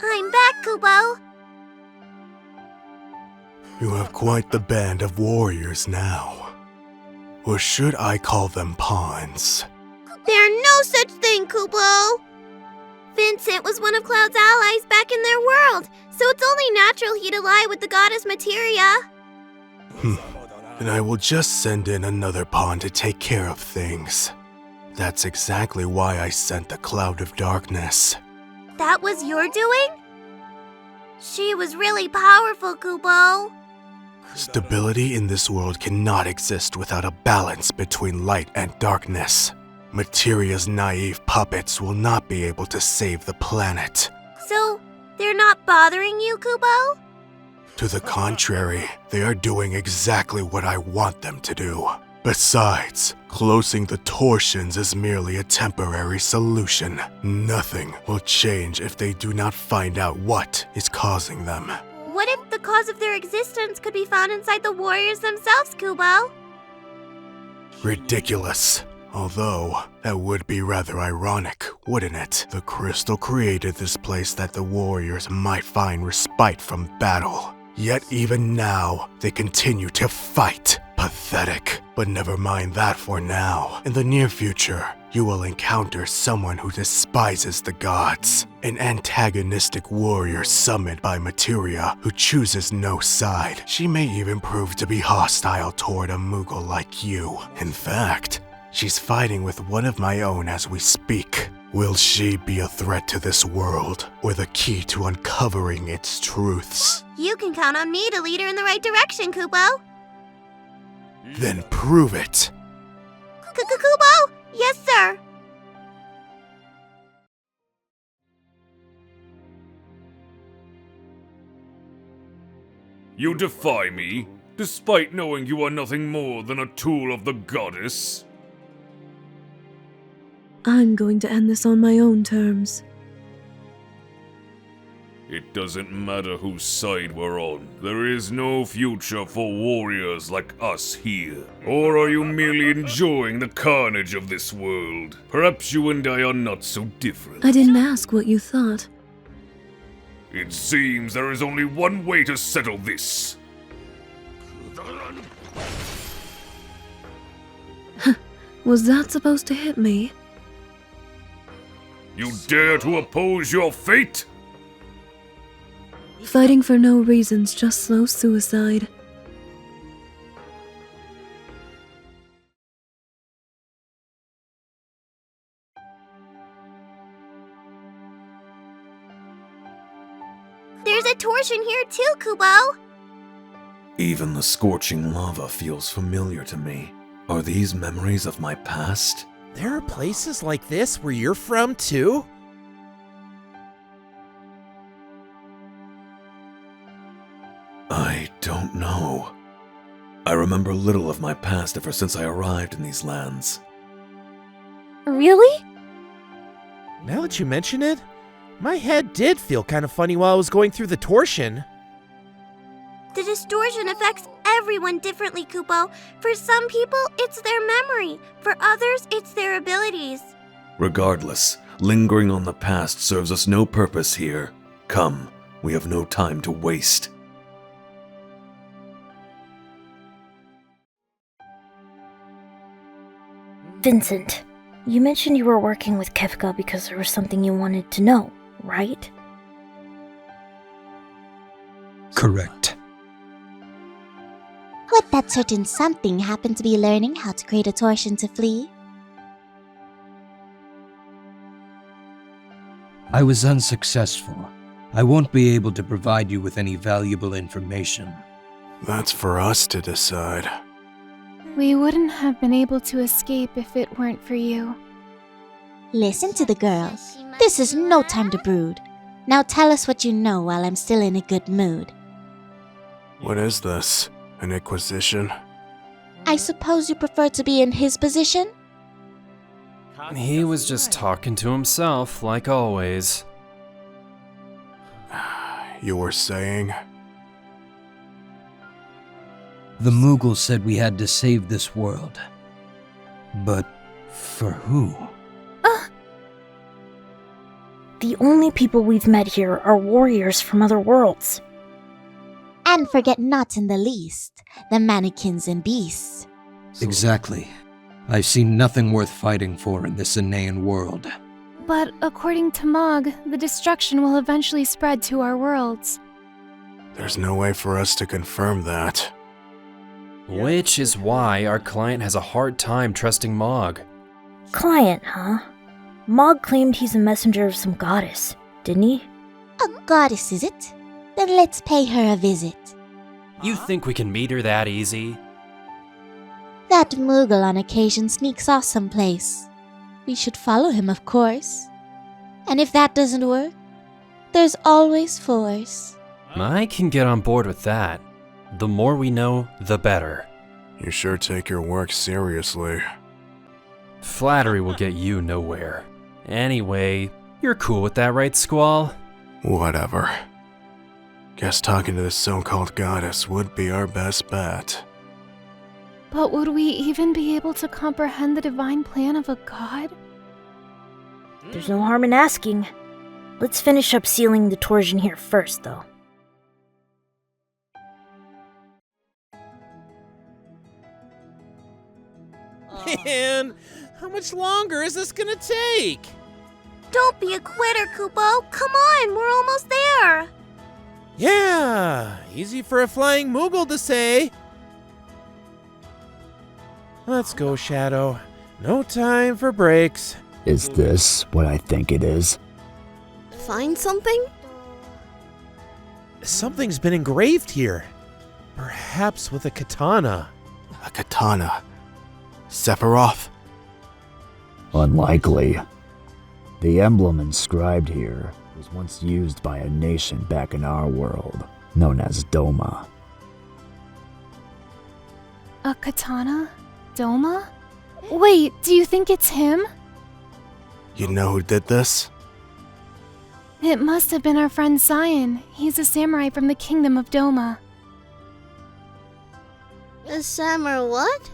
I'm back, Kubo. You have quite the band of warriors now. Or should I call them pawns? There's no such thing, Kubo. Vincent was one of Cloud's allies back in their world, so it's only natural he'd ally with the goddess Materia. Then I will just send in another pawn to take care of things. That's exactly why I sent the Cloud of Darkness. That was your doing? She was really powerful, Kubo. Stability in this world cannot exist without a balance between light and darkness. Materia's naive puppets will not be able to save the planet. So, they're not bothering you, Kubo? To the contrary, they are doing exactly what I want them to do. Besides, closing the torsions is merely a temporary solution. Nothing will change if they do not find out what is causing them. What if the cause of their existence could be found inside the warriors themselves, Kubo? Ridiculous. Although, that would be rather ironic, wouldn't it? The crystal created this place that the warriors might find respite from battle. Yet even now, they continue to fight. Pathetic. But never mind that for now. In the near future, you will encounter someone who despises the gods. An antagonistic warrior summoned by Materia who chooses no side. She may even prove to be hostile toward a Moogle like you. In fact, she's fighting with one of my own as we speak. Will she be a threat to this world, or the key to uncovering its truths? You can count on me to lead her in the right direction, Kubo. Then prove it. Kubo? Yes, sir. You defy me, despite knowing you are nothing more than a tool of the goddess? I'm going to end this on my own terms. It doesn't matter whose side we're on. There is no future for warriors like us here. Or are you merely enjoying the carnage of this world? Perhaps you and I are not so different. I didn't ask what you thought. It seems there is only one way to settle this. Was that supposed to hit me? You dare to oppose your fate? Fighting for no reason's just slow suicide. There's a torsion here too, Kubo. Even the scorching lava feels familiar to me. Are these memories of my past? There are places like this where you're from, too? I don't know. I remember little of my past ever since I arrived in these lands. Really? Now that you mention it, my head did feel kind of funny while I was going through the torsion. The distortion affects everyone differently, Kubo. For some people, it's their memory. For others, it's their abilities. Regardless, lingering on the past serves us no purpose here. Come, we have no time to waste. Vincent, you mentioned you were working with Kefka because there was something you wanted to know, right? Correct. Would that certain something happen to be learning how to create a torsion to flee? I was unsuccessful. I won't be able to provide you with any valuable information. That's for us to decide. We wouldn't have been able to escape if it weren't for you. Listen to the girl. This is no time to brood. Now tell us what you know while I'm still in a good mood. What is this? An inquisition? I suppose you prefer to be in his position? He was just talking to himself, like always. You were saying? The Moogle said we had to save this world. But for who? the only people we've met here are warriors from other worlds. And forget not in the least, the mannequins and beasts. Exactly. I've seen nothing worth fighting for in this inane world. But according to Mog, the destruction will eventually spread to our worlds. There's no way for us to confirm that. Which is why our client has a hard time trusting Mog. Client, huh? Mog claimed he's a messenger of some goddess, didn't he? A goddess, is it? Then let's pay her a visit. You think we can meet her that easy? That Moogle on occasion sneaks off someplace. We should follow him, of course. And if that doesn't work, there's always force. I can get on board with that. The more we know, the better. You sure take your work seriously. Flattery will get you nowhere. Anyway, you're cool with that, right, Squall? Whatever. Guess talking to this so-called goddess would be our best bet. But would we even be able to comprehend the divine plan of a god? There's no harm in asking. Let's finish up sealing the torsion here first, though. Man, how much longer is this gonna take? Don't be a quitter, Kupo. Come on, we're almost there. Yeah, easy for a flying Moogle to say. Let's go, Shadow. No time for breaks. Is this what I think it is? Find something? Something's been engraved here. Perhaps with a katana. A katana. Sephiroth? Unlikely. The emblem inscribed here was once used by a nation back in our world, known as Doma. A katana? Doma? Wait, do you think it's him? You know who did this? It must have been our friend Cyan. He's a samurai from the kingdom of Doma. A samurai what?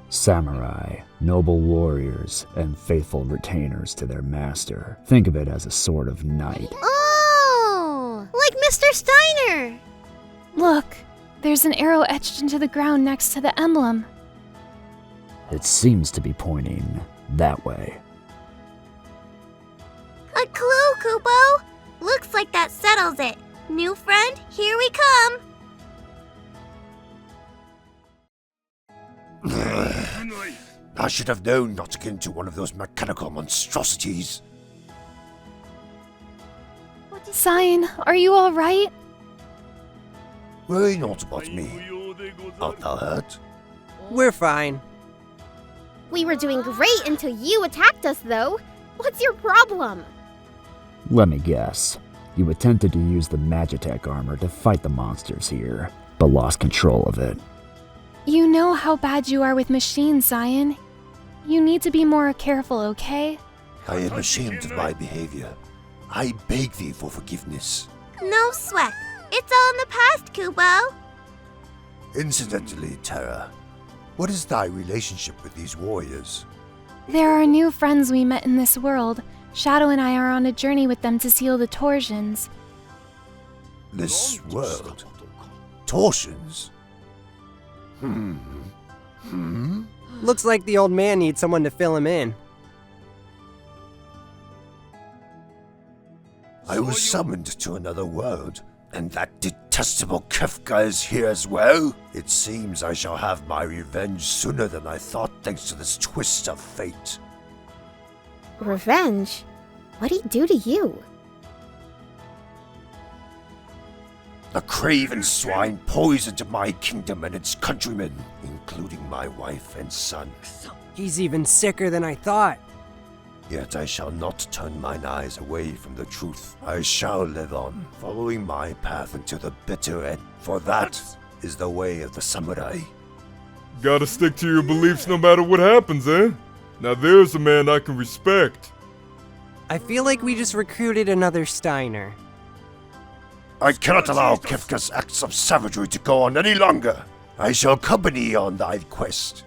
Samurai, noble warriors, and faithful retainers to their master. Think of it as a sort of knight. Oh! Like Mr. Steiner! Look, there's an arrow etched into the ground next to the emblem. It seems to be pointing that way. A clue, Kupo! Looks like that settles it. New friend, here we come! I should have known not to get into one of those mechanical monstrosities. Cyan, are you alright? Worry not about me. Art thou hurt? We're fine. We were doing great until you attacked us, though. What's your problem? Let me guess. You attempted to use the Magitech armor to fight the monsters here, but lost control of it. You know how bad you are with machines, Cyan. You need to be more careful, okay? I am ashamed of my behavior. I beg thee for forgiveness. No sweat. It's all in the past, Kupo. Incidentally, Terra, what is thy relationship with these warriors? There are new friends we met in this world. Shadow and I are on a journey with them to seal the torsions. This world? Torsions? Looks like the old man needs someone to fill him in. I was summoned to another world, and that detestable Kefka is here as well. It seems I shall have my revenge sooner than I thought, thanks to this twist of fate. Revenge? What'd he do to you? The craven swine poisoned my kingdom and its countrymen, including my wife and son. He's even sicker than I thought. Yet I shall not turn mine eyes away from the truth. I shall live on, following my path until the bitter end, for that is the way of the samurai. Gotta stick to your beliefs no matter what happens, eh? Now there's a man I can respect. I feel like we just recruited another Steiner. I cannot allow Kefka's acts of savagery to go on any longer. I shall accompany you on thy quest.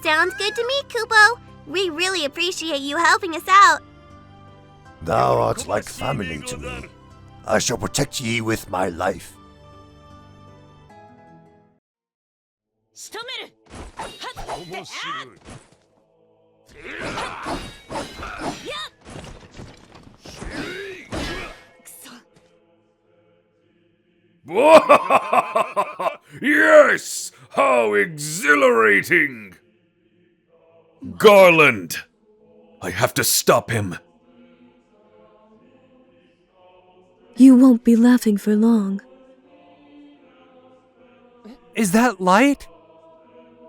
Sounds good to me, Kupo. We really appreciate you helping us out. Thou art like family to me. I shall protect ye with my life. Yes! How exhilarating! Garland! I have to stop him. You won't be laughing for long. Is that Light?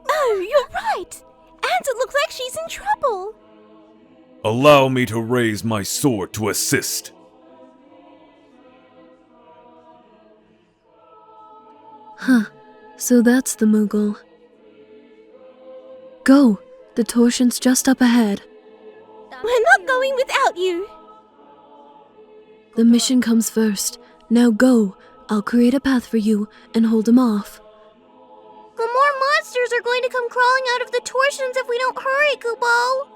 Oh, you're right! And it looks like she's in trouble! Allow me to raise my sword to assist. Huh, so that's the Moogle. Go, the torsion's just up ahead. We're not going without you! The mission comes first. Now go, I'll create a path for you and hold him off. The more monsters are going to come crawling out of the torsions if we don't hurry, Kupo!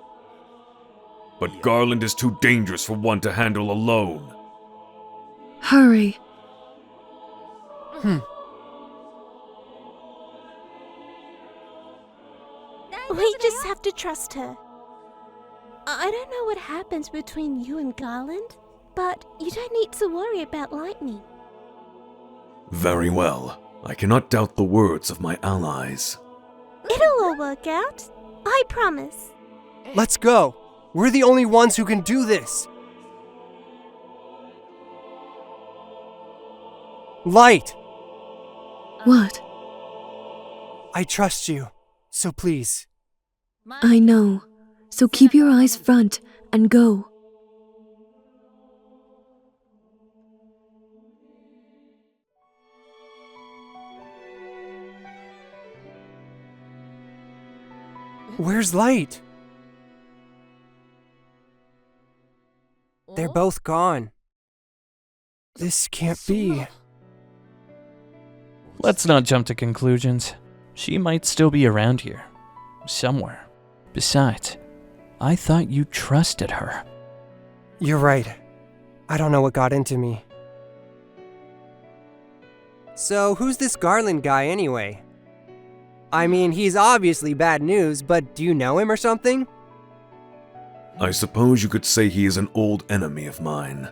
But Garland is too dangerous for one to handle alone. Hurry. We just have to trust her. I don't know what happens between you and Garland, but you don't need to worry about lightning. Very well. I cannot doubt the words of my allies. It'll all work out. I promise. Let's go. We're the only ones who can do this. Light! What? I trust you, so please. I know. So keep your eyes front and go. Where's Light? They're both gone. This can't be. Let's not jump to conclusions. She might still be around here. Somewhere. Besides, I thought you trusted her. You're right. I don't know what got into me. So, who's this Garland guy anyway? I mean, he's obviously bad news, but do you know him or something? I suppose you could say he is an old enemy of mine.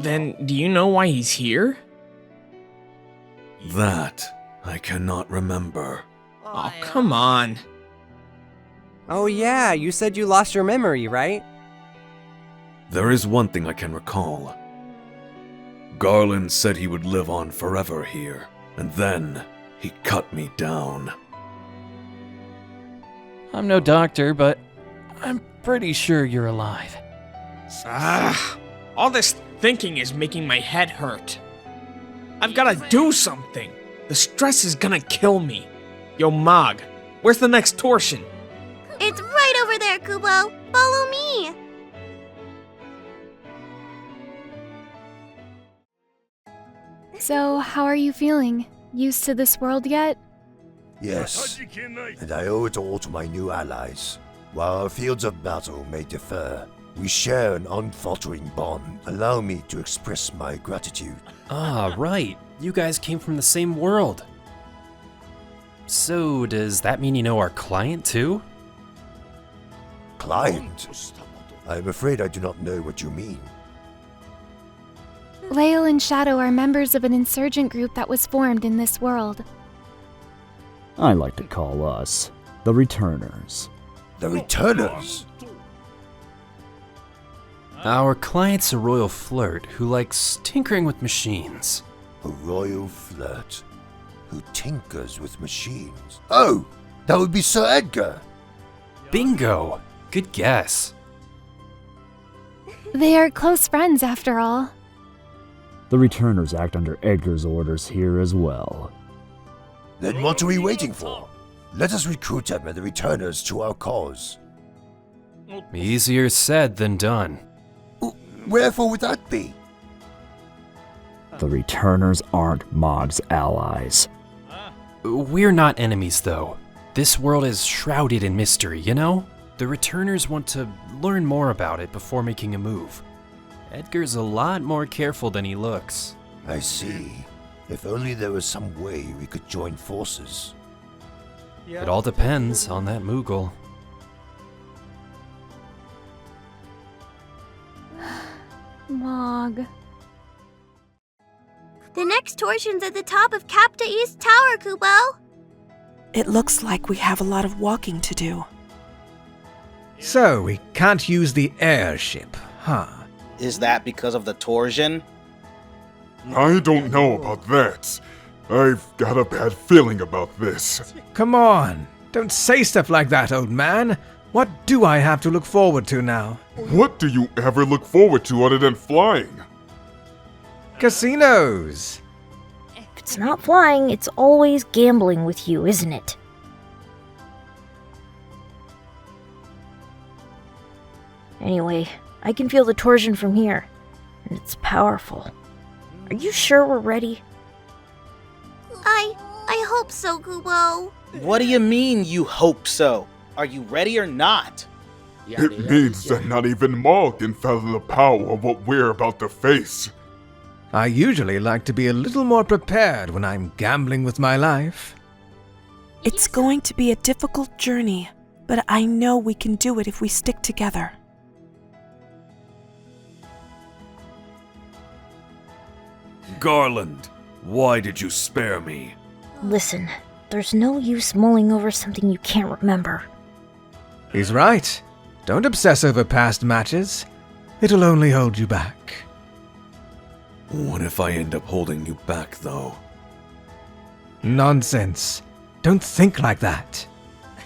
Then, do you know why he's here? That I cannot remember. Oh, come on. Oh yeah, you said you lost your memory, right? There is one thing I can recall. Garland said he would live on forever here, and then he cut me down. I'm no doctor, but I'm pretty sure you're alive. All this thinking is making my head hurt. I've gotta do something. The stress is gonna kill me. Yo, Mog, where's the next torsion? It's right over there, Kubo. Follow me. So, how are you feeling? Used to this world yet? Yes, and I owe it all to my new allies. While our fields of battle may differ, we share an unfaltering bond. Allow me to express my gratitude. Ah, right. You guys came from the same world. So, does that mean you know our client too? Client? I am afraid I do not know what you mean. Lael and Shadow are members of an insurgent group that was formed in this world. I like to call us the Returners. The Returners? Our client's a royal flirt who likes tinkering with machines. A royal flirt who tinkers with machines? Oh, that would be Sir Edgar! Bingo! Good guess. They are close friends after all. The Returners act under Edgar's orders here as well. Then what are we waiting for? Let us recruit them and the Returners to our cause. Easier said than done. Wherefore would that be? The Returners aren't Mog's allies. We're not enemies, though. This world is shrouded in mystery, you know? The returners want to learn more about it before making a move. Edgar's a lot more careful than he looks. I see. If only there was some way we could join forces. It all depends on that Moogle. Mog. The next torsion's at the top of Capta East Tower, Kubo. It looks like we have a lot of walking to do. So, we can't use the airship, huh? Is that because of the torsion? I don't know about that. I've got a bad feeling about this. Come on, don't say stuff like that, old man. What do I have to look forward to now? What do you ever look forward to other than flying? Casinos! If it's not flying, it's always gambling with you, isn't it? Anyway, I can feel the torsion from here, and it's powerful. Are you sure we're ready? I hope so, Kubo. What do you mean, you hope so? Are you ready or not? It means that not even Mog can fathom the power of what we're about to face. I usually like to be a little more prepared when I'm gambling with my life. It's going to be a difficult journey, but I know we can do it if we stick together. Garland, why did you spare me? Listen, there's no use mulling over something you can't remember. He's right. Don't obsess over past matches. It'll only hold you back. What if I end up holding you back, though? Nonsense. Don't think like that.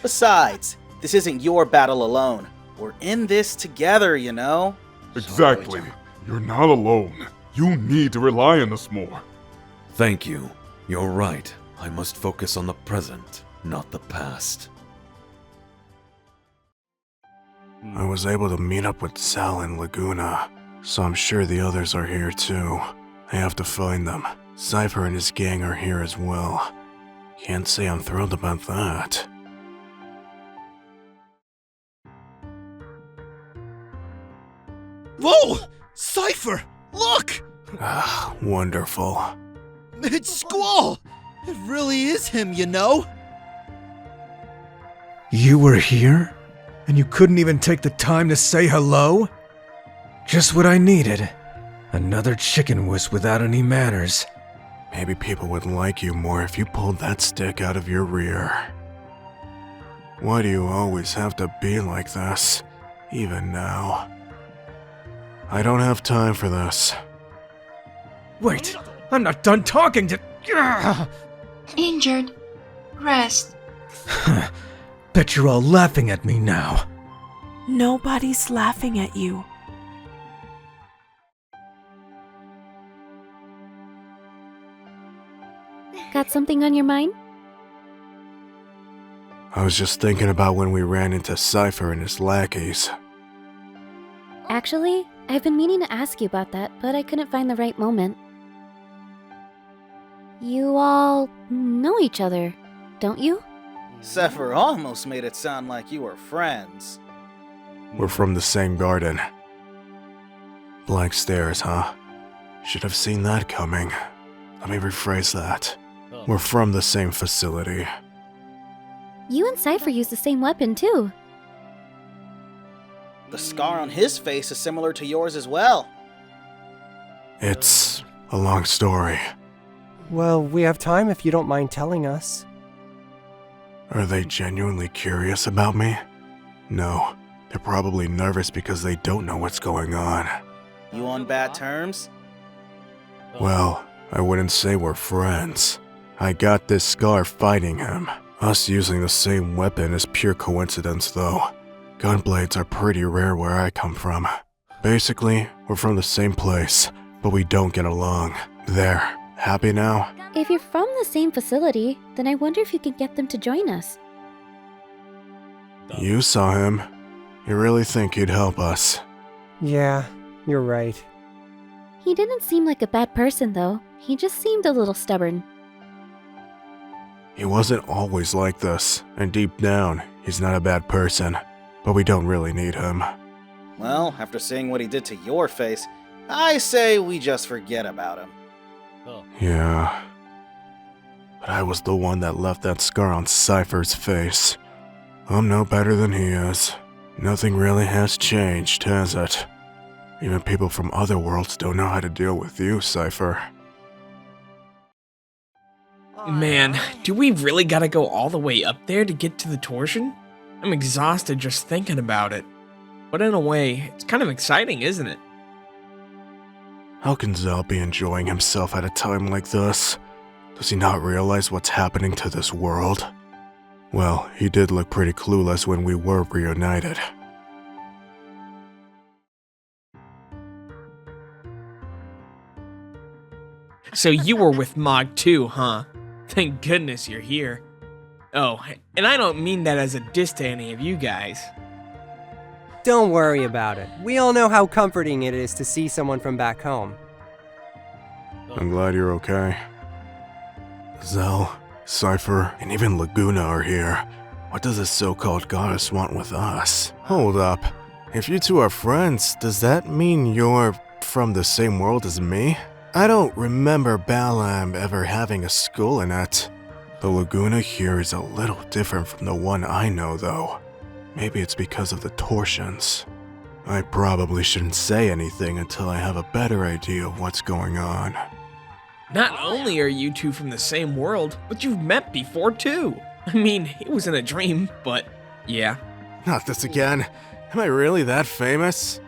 Besides, this isn't your battle alone. We're in this together, you know? Exactly. You're not alone. You need to rely on us more. Thank you. You're right. I must focus on the present, not the past. I was able to meet up with Sal in Laguna, so I'm sure the others are here too. I have to find them. Cypher and his gang are here as well. Can't say I'm thrilled about that. Whoa! Cypher! Look! Ah, wonderful. It's Squall! It really is him, you know? You were here? And you couldn't even take the time to say hello? Just what I needed. Another chicken wuss without any manners. Maybe people would like you more if you pulled that stick out of your rear. Why do you always have to be like this? Even now. I don't have time for this. Wait, I'm not done talking to... Injured. Rest. Bet you're all laughing at me now. Nobody's laughing at you. Got something on your mind? I was just thinking about when we ran into Cypher and his lackeys. Actually, I've been meaning to ask you about that, but I couldn't find the right moment. You all know each other, don't you? Zephyr almost made it sound like you were friends. We're from the same garden. Blank stares, huh? Should have seen that coming. Let me rephrase that. We're from the same facility. You and Cypher use the same weapon, too. The scar on his face is similar to yours as well. It's a long story. Well, we have time if you don't mind telling us. Are they genuinely curious about me? No. They're probably nervous because they don't know what's going on. You on bad terms? Well, I wouldn't say we're friends. I got this scar fighting him. Us using the same weapon is pure coincidence, though. Gunblades are pretty rare where I come from. Basically, we're from the same place, but we don't get along. There, happy now? If you're from the same facility, then I wonder if you could get them to join us. You saw him. You really think he'd help us? Yeah, you're right. He didn't seem like a bad person, though. He just seemed a little stubborn. He wasn't always like this, and deep down, he's not a bad person. but we don't really need him. Well, after seeing what he did to your face, I say we just forget about him. Yeah. But I was the one that left that scar on Cypher's face. I'm no better than he is. Nothing really has changed, has it? Even people from other worlds don't know how to deal with you, Cypher. Man, do we really gotta go all the way up there to get to the torsion? I'm exhausted just thinking about it. But in a way, it's kind of exciting, isn't it? How can Zal be enjoying himself at a time like this? Does he not realize what's happening to this world? Well, he did look pretty clueless when we were reunited. So you were with Mog too, huh? Thank goodness you're here. Oh, and I don't mean that as a diss to any of you guys. Don't worry about it. We all know how comforting it is to see someone from back home. I'm glad you're okay. Zal, Cypher, and even Laguna are here. What does this so-called goddess want with us? Hold up. If you two are friends, does that mean you're from the same world as me? I don't remember Balam ever having a school in it. The Laguna here is a little different from the one I know, though. Maybe it's because of the torsions. I probably shouldn't say anything until I have a better idea of what's going on. Not only are you two from the same world, but you've met before too. I mean, it was in a dream, but yeah. Not this again. Am I really that famous?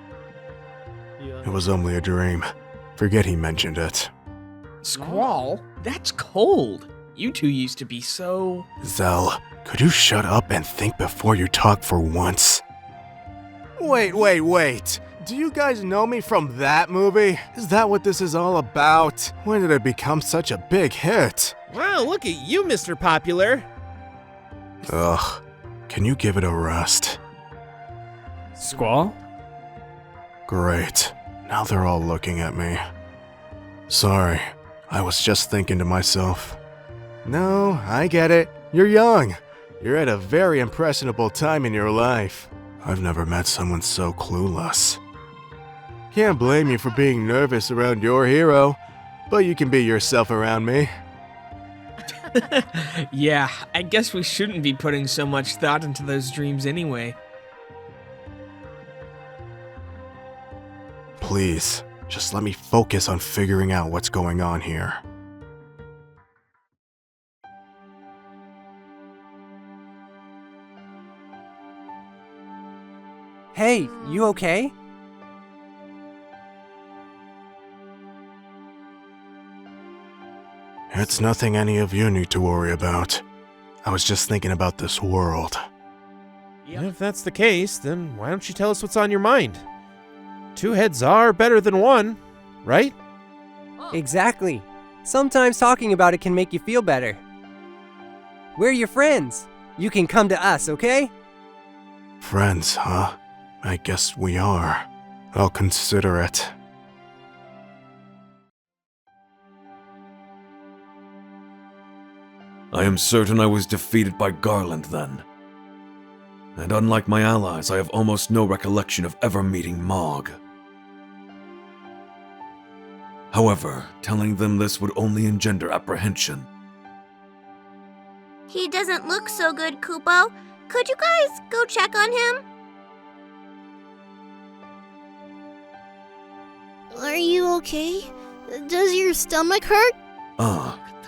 It was only a dream. Forget he mentioned it. Squall? That's cold. You two used to be so... Zal, could you shut up and think before you talk for once? Wait. Do you guys know me from that movie? Is that what this is all about? When did it become such a big hit? Wow, look at you, Mr. Popular. Ugh, can you give it a rest? Squall? Great. Now they're all looking at me. Sorry, I was just thinking to myself. No, I get it. You're young. You're at a very impressionable time in your life. I've never met someone so clueless. Can't blame you for being nervous around your hero, but you can be yourself around me. Yeah, I guess we shouldn't be putting so much thought into those dreams anyway. Please, just let me focus on figuring out what's going on here. Hey, you okay? It's nothing any of you need to worry about. I was just thinking about this world. If that's the case, then why don't you tell us what's on your mind? 2 heads are better than 1, right? Exactly. Sometimes talking about it can make you feel better. We're your friends. You can come to us, okay? Friends, huh? I guess we are. I'll consider it. I am certain I was defeated by Garland then. And unlike my allies, I have almost no recollection of ever meeting Mog. However, telling them this would only engender apprehension. He doesn't look so good, Kupo. Could you guys go check on him? Are you okay? Does your stomach hurt?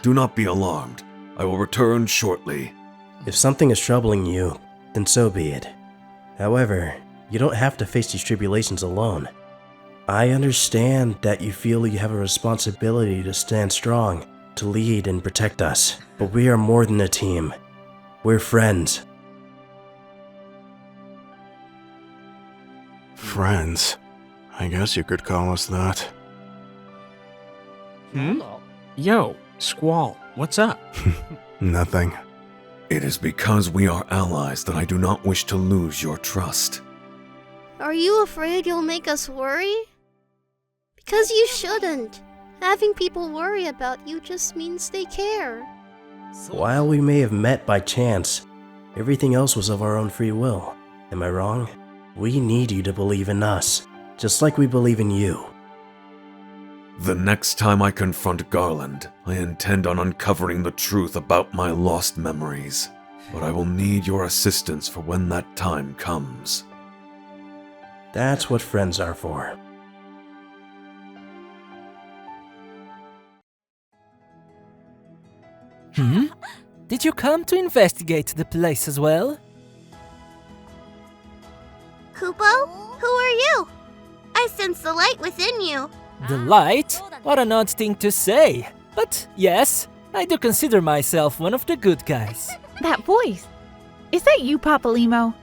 Do not be alarmed. I will return shortly. If something is troubling you, then so be it. However, you don't have to face these tribulations alone. I understand that you feel you have a responsibility to stand strong, to lead and protect us, but we are more than a team. We're friends. Friends? I guess you could call us that. Yo, Squall, what's up? Nothing. It is because we are allies that I do not wish to lose your trust. Are you afraid you'll make us worry? Because you shouldn't. Having people worry about you just means they care. While we may have met by chance, everything else was of our own free will. Am I wrong? We need you to believe in us, just like we believe in you. The next time I confront Garland, I intend on uncovering the truth about my lost memories. But I will need your assistance for when that time comes. That's what friends are for. Did you come to investigate the place as well? Kupo, who are you? I sense the light within you. The light? What an odd thing to say. But yes, I do consider myself one of the good guys. That voice. Is that you, Papalimo?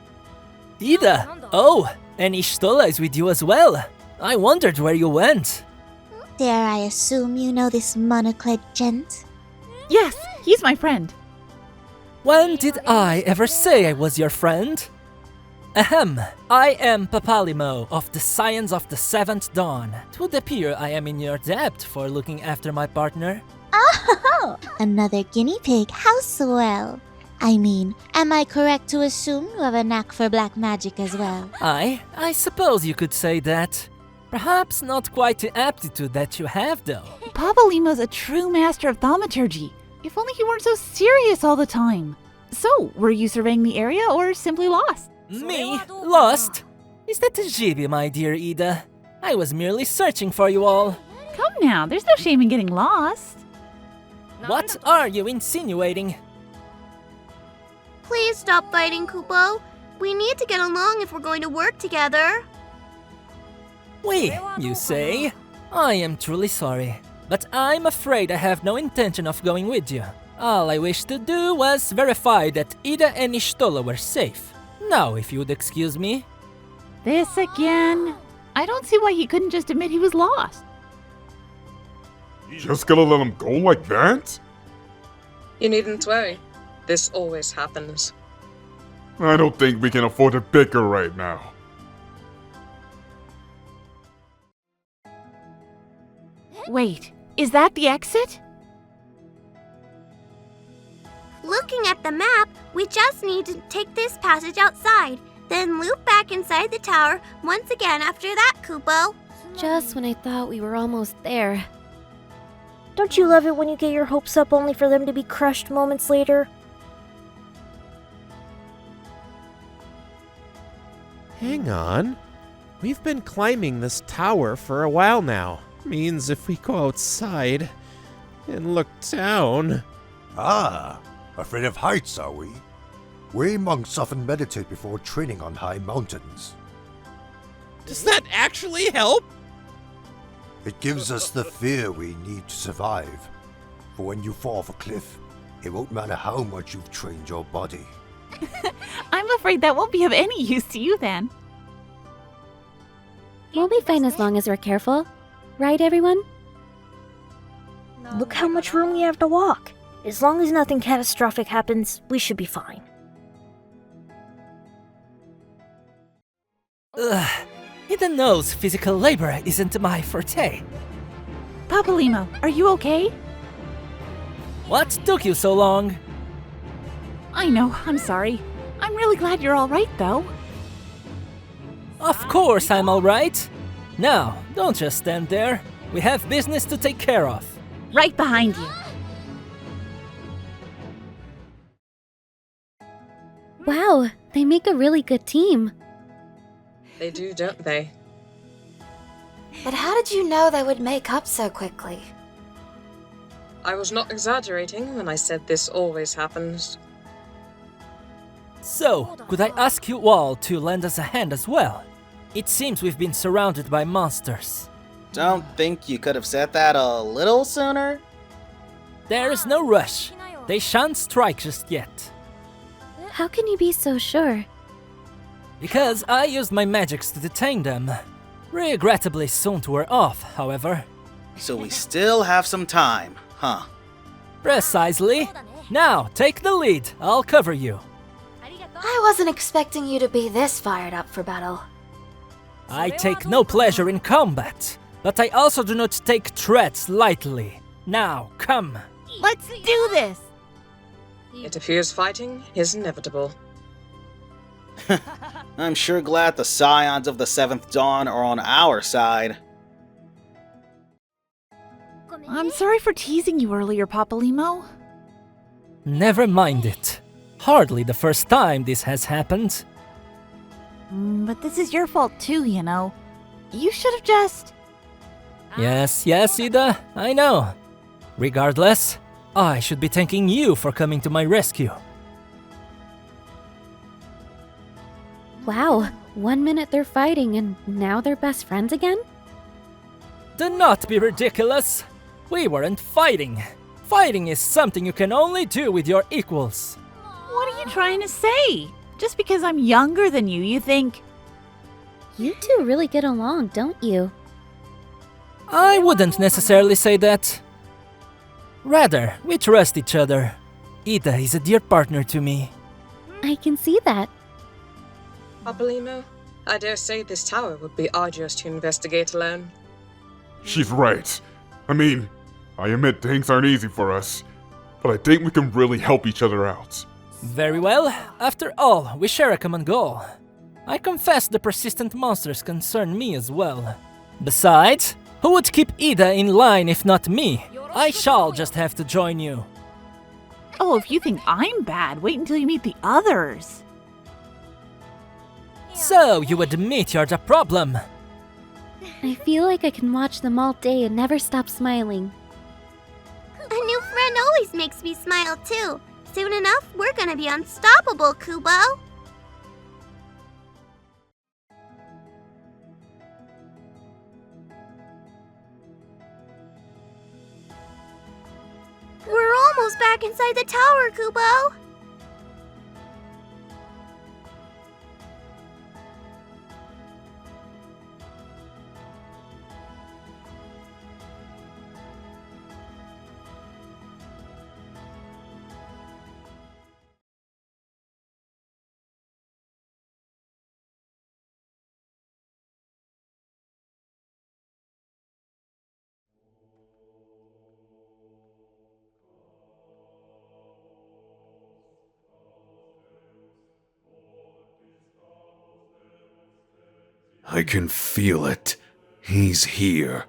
Ida! Oh, and Ishtola is with you as well. I wondered where you went. Dare I assume you know this monocled gent? Yes, he's my friend. When did I ever say I was your friend? Ahem, I am Papalimo of the Science of the Seventh Dawn. It would appear I am in your debt for looking after my partner. Oh, another guinea pig, how swell. I mean, am I correct to assume you have a knack for black magic as well? I suppose you could say that. Perhaps not quite the aptitude that you have, though. Papalimo's a true master of thaumaturgy. If only he weren't so serious all the time. So, were you surveying the area or simply lost? Me? Lost? Is that a jibby, my dear Ida? I was merely searching for you all. Come now, there's no shame in getting lost. What are you insinuating? Please stop fighting, Kupo. We need to get along if we're going to work together. We, you say? I am truly sorry, but I'm afraid I have no intention of going with you. All I wished to do was verify that Ida and Ishtola were safe. Now, if you would excuse me. This again? I don't see why he couldn't just admit he was lost. Just gonna let him go like that? You needn't worry. This always happens. I don't think we can afford to bicker right now. Wait, is that the exit? Looking at the map, we just need to take this passage outside, then loop back inside the tower once again after that, Kupo. Just when I thought we were almost there. Don't you love it when you get your hopes up only for them to be crushed moments later? Hang on. We've been climbing this tower for a while now. Means if we go outside and look down... Ah, afraid of heights, are we? We monks often meditate before training on high mountains. Does that actually help? It gives us the fear we need to survive. For when you fall off a cliff, it won't matter how much you've trained your body. I'm afraid that won't be of any use to you then. We'll be fine as long as we're careful. Right, everyone? Look how much room we have to walk. As long as nothing catastrophic happens, we should be fine. Ugh, Ida knows physical labor isn't my forte. Papalimo, are you okay? What took you so long? I know, I'm sorry. I'm really glad you're alright, though. Of course I'm alright. Now, don't just stand there. We have business to take care of. Right behind you. Wow, they make a really good team. They do, don't they? But how did you know they would make up so quickly? I was not exaggerating when I said this always happens. So, could I ask you all to lend us a hand as well? It seems we've been surrounded by monsters. Don't think you could have said that a little sooner? There's no rush. They shan't strike just yet. How can you be so sure? Because I used my magics to detain them. Regrettably soon to wear off, however. So we still have some time, huh? Precisely. Now, take the lead. I'll cover you. I wasn't expecting you to be this fired up for battle. I take no pleasure in combat, but I also do not take threats lightly. Now, come. Let's do this! It appears fighting is inevitable. I'm sure glad the scions of the Seventh Dawn are on our side. I'm sorry for teasing you earlier, Papalimo. Never mind it. Hardly the first time this has happened. But this is your fault too, you know. You should have just... Yes, Ida, I know. Regardless, I should be thanking you for coming to my rescue. Wow, 1 minute they're fighting and now they're best friends again? Do not be ridiculous. We weren't fighting. Fighting is something you can only do with your equals. What are you trying to say? Just because I'm younger than you, you think... You two really get along, don't you? I wouldn't necessarily say that. Rather, we trust each other. Ida is a dear partner to me. I can see that. Papalimo, I dare say this tower would be arduous to investigate alone. She's right. I mean, I admit things aren't easy for us, but I think we can really help each other out. Very well. After all, we share a common goal. I confess the persistent monsters concern me as well. Besides, who would keep Ida in line if not me? I shall just have to join you. Oh, if you think I'm bad, wait until you meet the others. So, you admit you're the problem. I feel like I can watch them all day and never stop smiling. A new friend always makes me smile too. Soon enough, we're gonna be unstoppable, Kubo. We're almost back inside the tower, Kubo. I can feel it. He's here.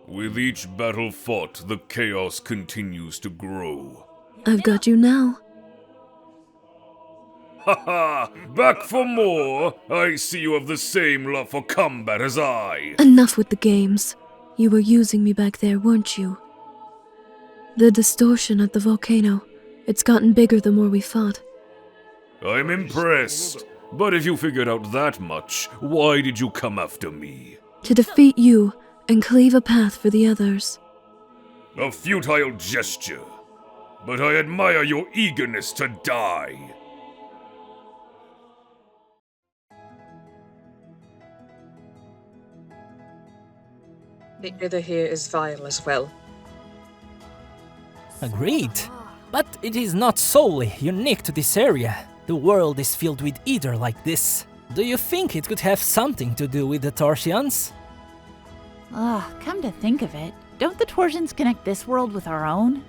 With each battle fought, the chaos continues to grow. I've got you now. Haha! Back for more! I see you have the same love for combat as I! Enough with the games. You were using me back there, weren't you? The distortion at the volcano. It's gotten bigger the more we fought. I'm impressed. But if you figured out that much, why did you come after me? To defeat you and cleave a path for the others. A futile gesture. But I admire your eagerness to die. The Ether here is vile as well. Agreed. But it is not solely unique to this area. The world is filled with Ether like this. Do you think it could have something to do with the Torsians? Come to think of it, don't the Torsians connect this world with our own?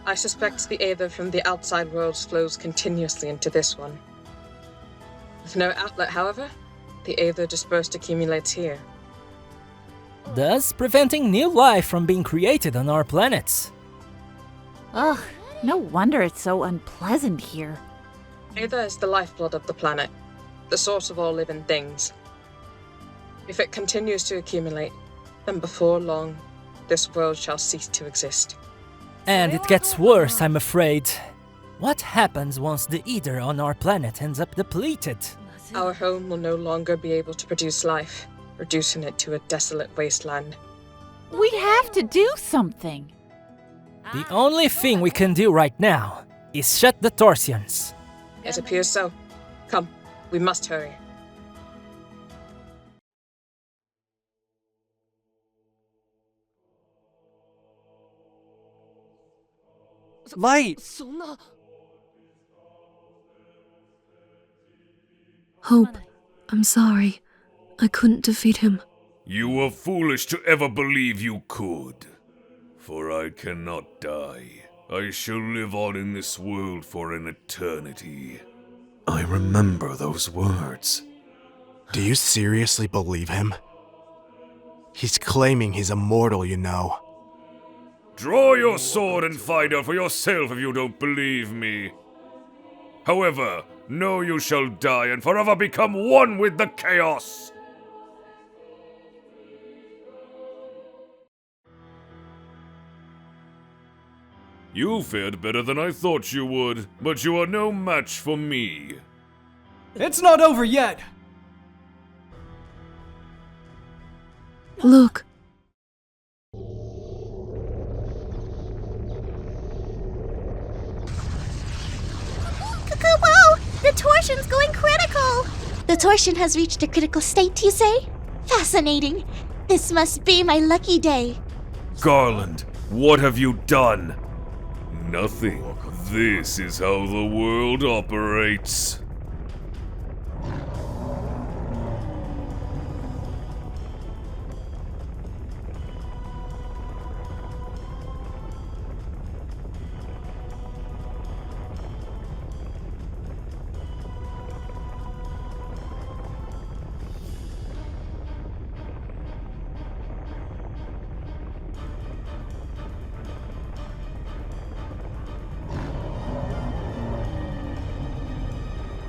I suspect the Aether from the outside world flows continuously into this one. With no outlet, however, the Aether dispersed accumulates here. Thus preventing new life from being created on our planets. Ugh, no wonder it's so unpleasant here. Aether is the lifeblood of the planet, the source of all living things. If it continues to accumulate, then before long, this world shall cease to exist. And it gets worse, I'm afraid. What happens once the Ether on our planet ends up depleted? Our home will no longer be able to produce life, reducing it to a desolate wasteland. We'd have to do something. The only thing we can do right now is shut the Torsians. It appears so. Come, we must hurry. Light! Hope, I'm sorry. I couldn't defeat him. You were foolish to ever believe you could. For I cannot die. I shall live on in this world for an eternity. I remember those words. Do you seriously believe him? He's claiming he's immortal, you know. Draw your sword and find out for yourself if you don't believe me. However, know you shall die and forever become one with the chaos. You fared better than I thought you would, but you are no match for me. It's not over yet! Look. Kubo! The torsion's going critical! The torsion has reached a critical state, you say? Fascinating. This must be my lucky day. Garland, what have you done? Nothing. This is how the world operates.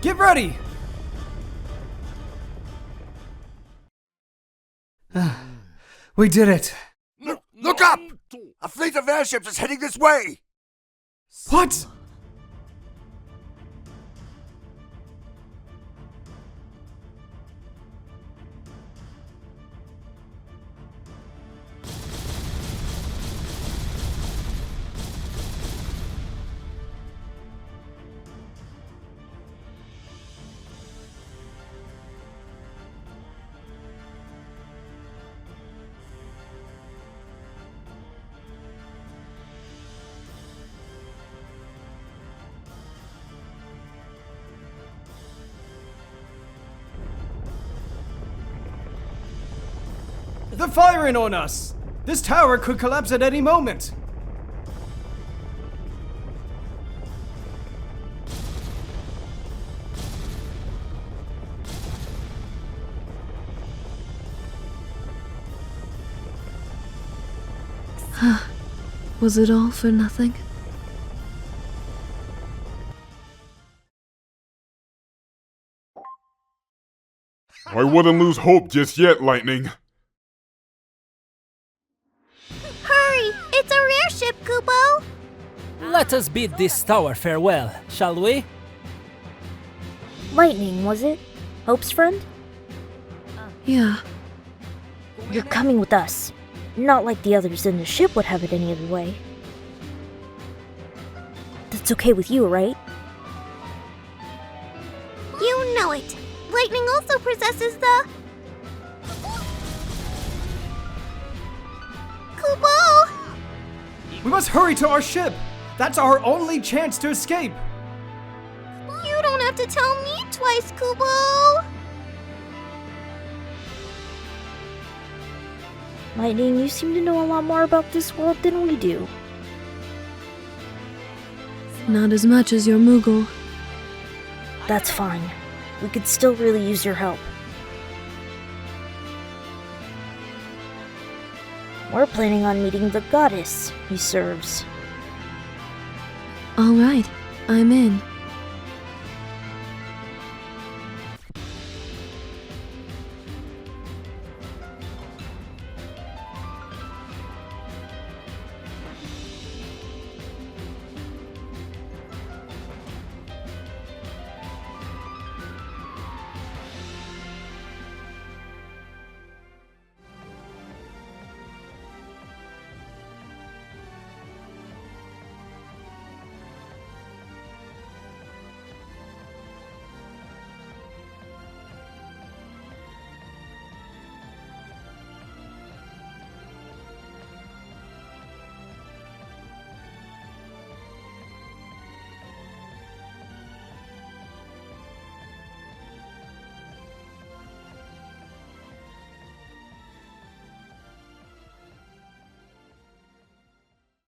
Get ready! We did it! Look up! A fleet of airships is heading this way! What? They're firing on us! This tower could collapse at any moment! Was it all for nothing? I wouldn't lose hope just yet, Lightning. Hurry! It's a rare ship, Kubo! Let us bid this tower farewell, shall we? Lightning, was it? Hope's friend? Yeah. You're coming with us. Not like the others in the ship would have it any other way. That's okay with you, right? You know it! Lightning also possesses the... Kubo! We must hurry to our ship! That's our only chance to escape! You don't have to tell me twice, Kubo! Lightning, you seem to know a lot more about this world than we do. Not as much as your Moogle. That's fine. We could still really use your help. We're planning on meeting the goddess he serves. All right, I'm in.